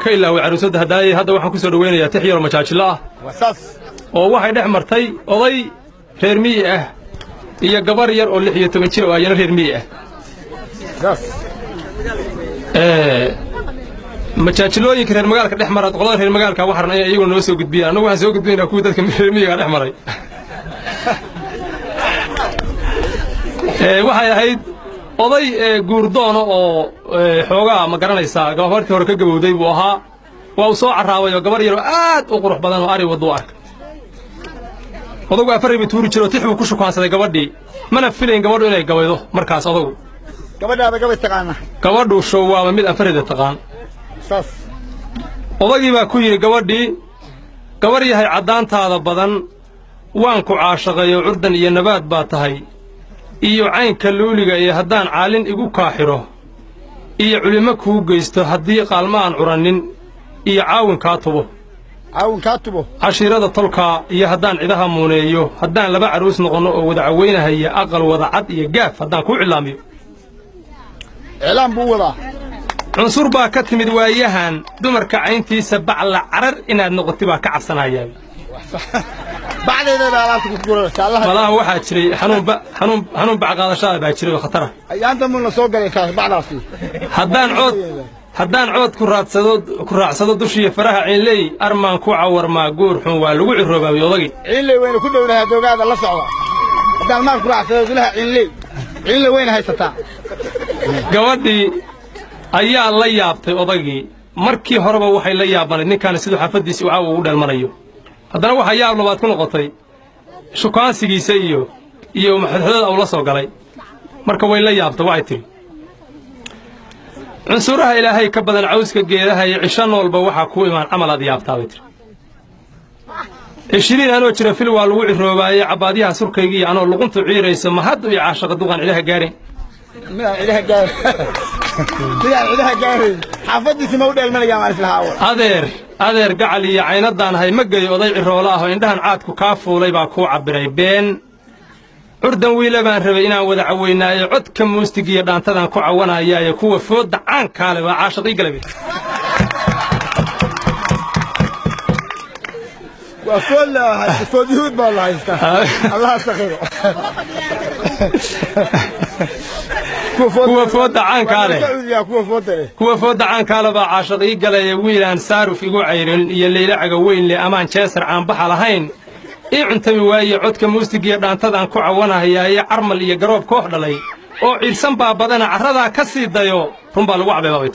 كيلا وعروسة هدايا هذا واحد كسر وين يا تحيا المشاكل الله وصف وواحد أحمرتي أضي ريرمية هي جبارير أو اللي هي تمشي ويا ريرمية مشاكلوي كثير مجال كده أحمر تقولون هي المجال كواحد يقول نوسو قد بيا أنا واحد سوق قد بيا كودة كم ريرمية قد أحمري waxay ahayd oday guurdoon oo xoogaa ma garanaysaa gabartii hore ka gabowday buu ahaa waa soo caraabay oo gabar yar aad u qurux badan oo ari wado ark odagu afar bay tuuri jiro tixbu ku shukaansaday gabadhii mana filayn gabadhu inay gabaydo markaas odagu gabadhaada gabay taqaana gabadhu show waa mid afarida taqaan saas odagii baa ku yiri gabadhii gabar yahay cadaantaada badan waan ku caashaqayo curdan iyo nabaad baa tahay iyo caynka luuliga iyo haddaan caalin igu kaaxiro iyo culimo kuu geysto haddii qaalma aan curanin iyo caawin kaa tubo cashiirada tolkaa iyo haddaan cidaha muuneeyo haddaan laba caruus noqonno oo wada caweynahaya aqal wada cad iyo gaaf haddaan kuu cilaamiyo cilaan buu wadaa cunsur baa ka timid waayahan dumarka cayntiisa bacla carar inaad noqoti baa ka cabsanayaa بعدين لا تقول الله والله واحد شري حنون بعقاد شاب باشري خطره أنت من سوق الكاس بعد راسي haddaan cood ku raacsado dushii faraha ciinley armaan ku cawar ma guur xun waa lagu ciroobaabay odagii ciinley weyn ku dhownahay doogaada la socda haddaan maal ku raacsado dulaha ciinley weyn haysataa gabadhii ayaa la yaabtay odagii markii horeba waxay la yaabanayd ninkan sidoo xafadiisi uu caawa u dhalmanayo haddana waxa yaab labaad ku noqotay shukaansigiisa iyo maxadxadada uu la soo galay marka way la yaabtay waxay tiri cunsuraha ilaahay ka badan cawska geedaha iyo cishan walba waxa ku imaan amal aad yaabtaa bay tiri 20 anoo jira fil waa lagu ciroobaayay cabaadiyaha surkayga iyo anoo luquntu ciirayso ma hadda iyo caashaqa duqan ilaha gaarin xaafadiisa ma u dheelmanaya ma islahaa adeer gacal iyo caynadan hay ma geeyo oday ciroola ah oo indhahan caadku ka fuulay baa ku cabiray been curdan wiila baan rabay inaan wada caweynaayo codka muustiga iyo dhaantadan ku cawanaya kuwa fooda caan kaale waa caashaqii galabay وفول يهود بالله يستاهل الله يستخيره kuwa fooda caan kaale baa caashaqii galay wiilaan saaruf igu cayrin iyo leeyla caga weyn le amaan jeesar aan baxa lahayn ii cuntami waaye codka muustiga iyo dhaantadan ku cawanaya carmal iyo garoob koox dhalay oo ciirsan baa badana carrada ka sii dayo run baa lagu cabeebay